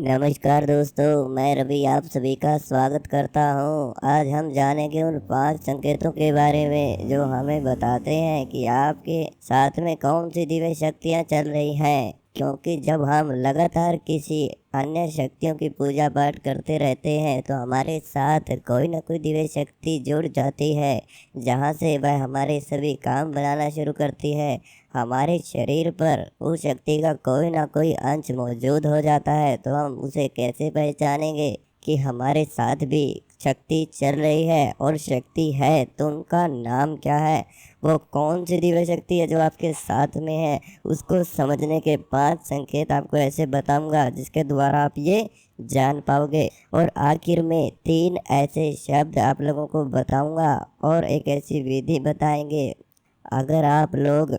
नमस्कार दोस्तों, मैं रवि आप सभी का स्वागत करता हूँ। आज हम जानेंगे उन 5 संकेतों के बारे में जो हमें बताते हैं कि आपके साथ में कौन सी दिव्य शक्तियाँ चल रही हैं। क्योंकि जब हम लगातार किसी अन्य शक्तियों की पूजा पाठ करते रहते हैं तो हमारे साथ कोई न कोई दिव्य शक्ति जुड़ जाती है, जहाँ से वह हमारे सभी काम बनाना शुरू करती है। हमारे शरीर पर उस शक्ति का कोई ना कोई अंश मौजूद हो जाता है, तो हम उसे कैसे पहचानेंगे कि हमारे साथ भी शक्ति चल रही है और शक्ति है तो उनका नाम क्या है, वो कौन सी दिव्य शक्ति है जो आपके साथ में है। उसको समझने के 5 संकेत आपको ऐसे बताऊंगा जिसके द्वारा आप ये जान पाओगे। और आखिर में 3 ऐसे शब्द आप लोगों को बताऊंगा और एक ऐसी विधि बताएंगे। अगर आप लोग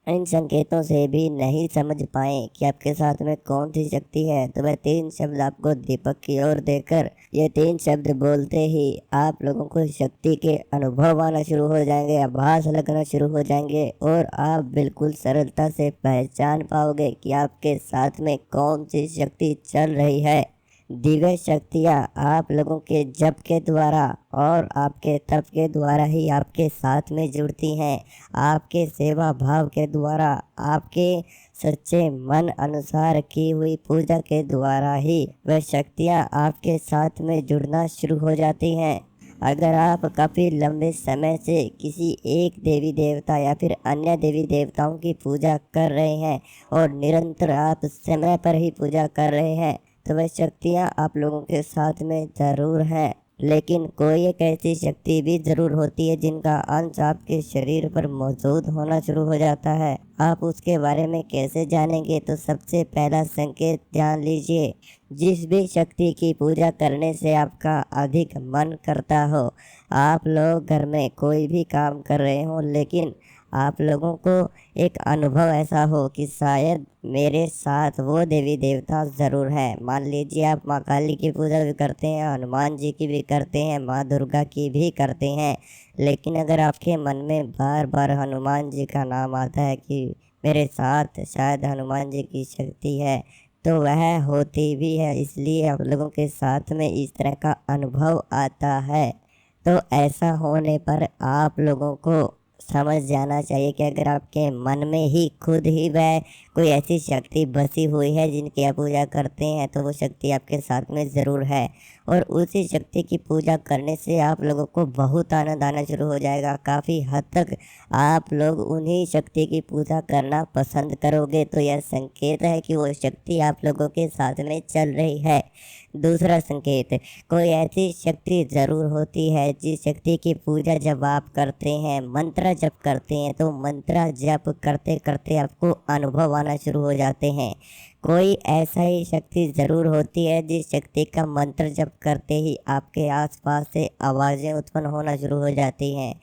इन संकेतों से भी नहीं समझ पाए कि आपके साथ में कौन सी शक्ति है तो वह 3 शब्द आपको दीपक की ओर देकर ये 3 शब्द बोलते ही आप लोगों को शक्ति के अनुभव आना शुरू हो जाएंगे, आभास लगना शुरू हो जाएंगे और आप बिल्कुल सरलता से पहचान पाओगे कि आपके साथ में कौन सी शक्ति चल रही है। दिव्य शक्तियाँ आप लोगों के जप के द्वारा और आपके तप के द्वारा ही आपके साथ में जुड़ती हैं। आपके सेवा भाव के द्वारा, आपके सच्चे मन अनुसार की हुई पूजा के द्वारा ही वह शक्तियाँ आपके साथ में जुड़ना शुरू हो जाती हैं। अगर आप काफ़ी लंबे समय से किसी एक देवी देवता या फिर अन्य देवी देवताओं की पूजा कर रहे हैं और निरंतर आप समय पर ही पूजा कर रहे हैं तो वह शक्तियाँ आप लोगों के साथ में ज़रूर हैं। लेकिन कोई एक ऐसी शक्ति भी ज़रूर होती है जिनका अंश आपके शरीर पर मौजूद होना शुरू हो जाता है। आप उसके बारे में कैसे जानेंगे, तो सबसे पहला संकेत ध्यान लीजिए। जिस भी शक्ति की पूजा करने से आपका अधिक मन करता हो, आप लोग घर में कोई भी काम कर रहे हो लेकिन आप लोगों को एक अनुभव ऐसा हो कि शायद मेरे साथ वो देवी देवता ज़रूर है। मान लीजिए आप माँ काली की पूजा भी करते हैं, हनुमान जी की भी करते हैं, माँ दुर्गा की भी करते हैं, लेकिन अगर आपके मन में बार बार हनुमान जी का नाम आता है कि मेरे साथ शायद हनुमान जी की शक्ति है, तो वह होती भी है, इसलिए आप लोगों के साथ में इस तरह का अनुभव आता है। तो ऐसा होने पर आप लोगों को समझ जाना चाहिए कि अगर आपके मन में ही खुद ही वह कोई ऐसी शक्ति बसी हुई है जिनकी आप पूजा करते हैं तो वो शक्ति आपके साथ में ज़रूर है। और उसी शक्ति की पूजा करने से आप लोगों को बहुत आनंद आना शुरू हो जाएगा। काफ़ी हद तक आप लोग उन्हीं शक्ति की पूजा करना पसंद करोगे, तो यह संकेत है कि वो शक्ति आप लोगों के साथ में चल रही है। दूसरा संकेत, कोई ऐसी शक्ति ज़रूर होती है जिस शक्ति की पूजा जब आप करते हैं, मंत्र जप करते हैं, तो मंत्र जप करते करते आपको अनुभव आना शुरू हो जाते हैं। कोई ऐसा ही शक्ति ज़रूर होती है जिस शक्ति का मंत्र जप करते ही आपके आसपास से आवाज़ें उत्पन्न होना शुरू हो जाती हैं।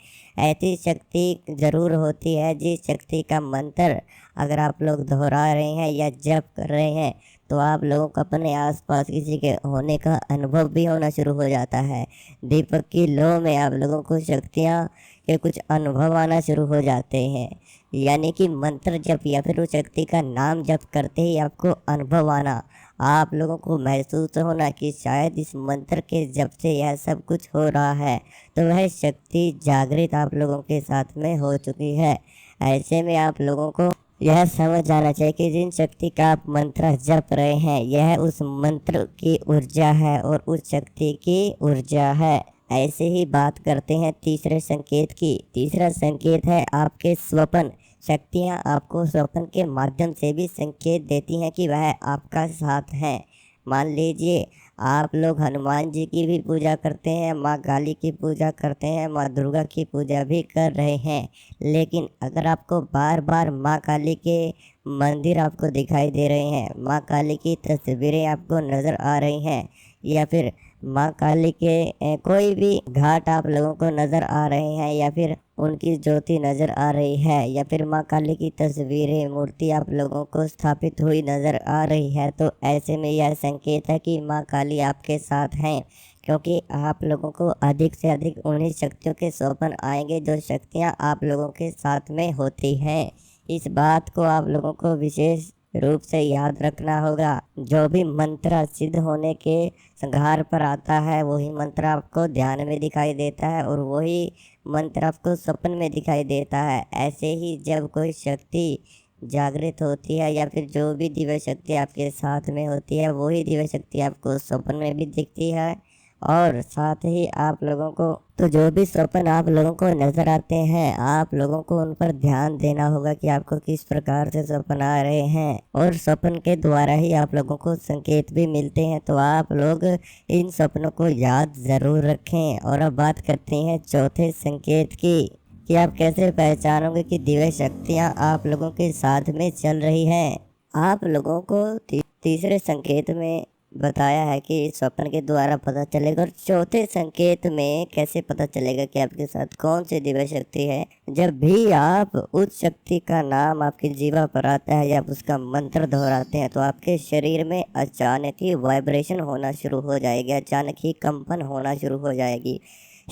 ऐसी शक्ति ज़रूर होती है जिस शक्ति का मंत्र अगर आप लोग दोहरा रहे हैं या जप कर रहे हैं तो आप लोगों को अपने आसपास किसी के होने का अनुभव भी होना शुरू हो जाता है। दीपक की लौ में आप लोगों को शक्तियाँ के कुछ अनुभव आना शुरू हो जाते हैं, यानी कि मंत्र जप या फिर उस शक्ति का नाम जप करते ही आपको अनुभव आना, आप लोगों को महसूस होना कि शायद इस मंत्र के जप से यह सब कुछ हो रहा है, तो वह शक्ति जागृत आप लोगों के साथ में हो चुकी है। ऐसे में आप लोगों को यह समझ जाना चाहिए कि जिन शक्ति का आप मंत्र जप रहे हैं यह उस मंत्र की ऊर्जा है और उस शक्ति की ऊर्जा है। ऐसे ही बात करते हैं तीसरे संकेत की। तीसरा संकेत है आपके स्वप्न। शक्तियाँ आपको स्वप्न के माध्यम से भी संकेत देती हैं कि वह आपका साथ हैं। मान लीजिए आप लोग हनुमान जी की भी पूजा करते हैं, माँ काली की पूजा करते हैं, माँ दुर्गा की पूजा भी कर रहे हैं, लेकिन अगर आपको बार बार माँ काली के मंदिर आपको दिखाई दे रहे हैं, माँ काली की तस्वीरें आपको नज़र आ रही हैं, या फिर माँ काली के कोई भी घाट आप लोगों को नज़र आ रहे हैं, या फिर उनकी ज्योति नज़र आ रही है, या फिर माँ काली की तस्वीरें मूर्ति आप लोगों को स्थापित हुई नज़र आ रही है, तो ऐसे में यह संकेत है कि माँ काली आपके साथ हैं। क्योंकि आप लोगों को अधिक से अधिक उन्हीं शक्तियों के स्वप्न आएंगे जो शक्तियाँ आप लोगों के साथ में होती हैं। इस बात को आप लोगों को विशेष रूप से याद रखना होगा। जो भी मंत्र सिद्ध होने के संघार पर आता है वही मंत्र आपको ध्यान में दिखाई देता है और वही मंत्र आपको स्वप्न में दिखाई देता है। ऐसे ही जब कोई शक्ति जागृत होती है या फिर जो भी दिव्य शक्ति आपके साथ में होती है वही दिव्य शक्ति आपको स्वप्न में भी दिखती है। और साथ ही आप लोगों को तो जो भी स्वप्न आप लोगों को नजर आते हैं आप लोगों को उन पर ध्यान देना होगा कि आपको किस प्रकार से स्वप्न आ रहे हैं, और स्वप्न के द्वारा ही आप लोगों को संकेत भी मिलते हैं। तो आप लोग इन सपनों को याद ज़रूर रखें। और अब बात करते हैं चौथे संकेत की कि आप कैसे पहचानोगे कि दिव्य शक्तियाँ आप लोगों के साथ में चल रही हैं। आप लोगों को तीसरे संकेत में बताया है कि स्वप्न के द्वारा पता चलेगा, और चौथे संकेत में कैसे पता चलेगा कि आपके साथ कौन सी दिव्य शक्ति है। जब भी आप उस शक्ति का नाम आपकी जीवा पर आता है या उसका मंत्र दोहराते हैं तो आपके शरीर में अचानक ही वाइब्रेशन होना शुरू हो जाएगी, अचानक ही कंपन होना शुरू हो जाएगी,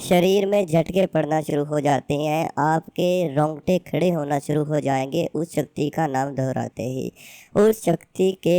शरीर में झटके पड़ना शुरू हो जाते हैं, आपके रोंगटे खड़े होना शुरू हो जाएंगे उस शक्ति का नाम दोहराते ही। उस शक्ति के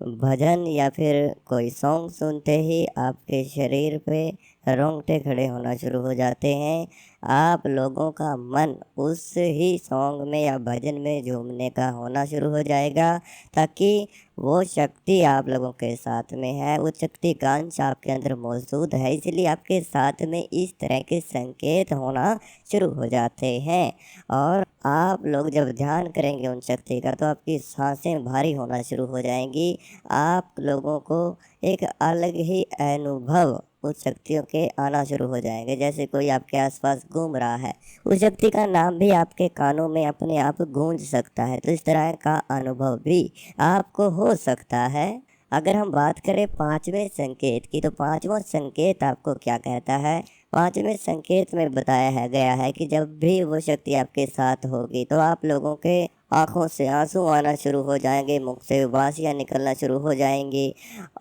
भजन या फिर कोई सॉन्ग सुनते ही आपके शरीर पे रोंगटे खड़े होना शुरू हो जाते हैं। आप लोगों का मन उस ही सॉन्ग में या भजन में झूमने का होना शुरू हो जाएगा, ताकि वो शक्ति आप लोगों के साथ में है, वो शक्ति का अंश आपके अंदर मौजूद है, इसलिए आपके साथ में इस तरह के संकेत होना शुरू हो जाते हैं। और आप लोग जब ध्यान करेंगे उन शक्ति का तो आपकी सांसें भारी होना शुरू हो जाएंगी। आप लोगों को एक अलग ही अनुभव उस शक्तियों के आना शुरू हो जाएंगे, जैसे कोई आपके आसपास घूम रहा है, उस शक्ति का नाम भी आपके कानों में अपने आप गूंज सकता है। तो इस तरह का अनुभव भी आपको हो सकता है। अगर हम बात करें पांचवें संकेत की, तो पांचवा संकेत आपको क्या कहता है। पांचवें संकेत में बताया गया है कि जब भी वो शक्ति आपके साथ होगी तो आप लोगों के आंखों से आंसू आना शुरू हो जाएंगे, मुख से उबासियाँ निकलना शुरू हो जाएंगी,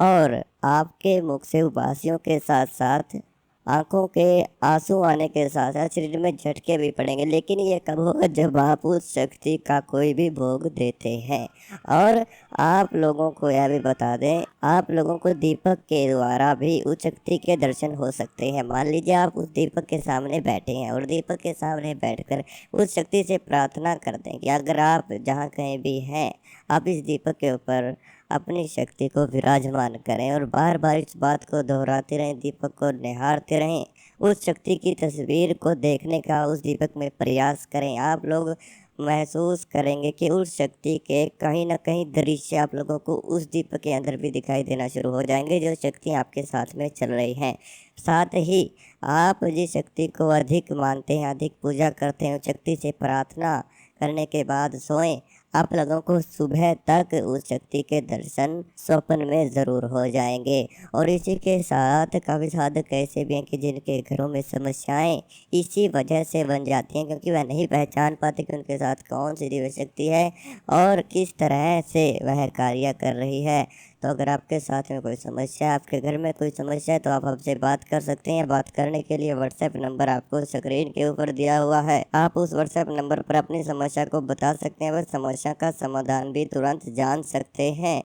और आपके मुख से उबासियों के साथ साथ आंखों के आंसू आने के साथ साथ शरीर में झटके भी पड़ेंगे। लेकिन ये कब होगा, जब आप उस शक्ति का कोई भी भोग देते हैं। और आप लोगों को यह भी बता दें, आप लोगों को दीपक के द्वारा भी उस शक्ति के दर्शन हो सकते हैं। मान लीजिए आप उस दीपक के सामने बैठे हैं और दीपक के सामने बैठकर उस शक्ति से प्रार्थना कर दें कि अगर आप जहाँ कहीं भी हैं आप इस दीपक के ऊपर अपनी शक्ति को विराजमान करें, और बार बार इस बात को दोहराते रहें, दीपक को निहारते रहें, उस शक्ति की तस्वीर को देखने का उस दीपक में प्रयास करें। आप लोग महसूस करेंगे कि उस शक्ति के कहीं ना कहीं दृश्य आप लोगों को उस दीपक के अंदर भी दिखाई देना शुरू हो जाएंगे, जो शक्ति आपके साथ में चल रही हैं। साथ ही आप जिस शक्ति को अधिक मानते हैं, अधिक पूजा करते हैं, उस शक्ति से प्रार्थना करने के बाद सोएं, आप लोगों को सुबह तक उस शक्ति के दर्शन स्वप्न में ज़रूर हो जाएंगे। और इसी के साथ काफ़ी साधक ऐसे भी हैं कि जिनके घरों में समस्याएं इसी वजह से बन जाती हैं, क्योंकि वह नहीं पहचान पाते कि उनके साथ कौन सी दिव्य शक्ति है और किस तरह से वह कार्य कर रही है। तो अगर आपके साथ में कोई समस्या है, आपके घर में कोई समस्या है, तो आप हमसे बात कर सकते हैं। बात करने के लिए व्हाट्सएप नंबर आपको स्क्रीन के ऊपर दिया हुआ है, आप उस व्हाट्सएप नंबर पर अपनी समस्या को बता सकते हैं, वह समस्या का समाधान भी तुरंत जान सकते हैं।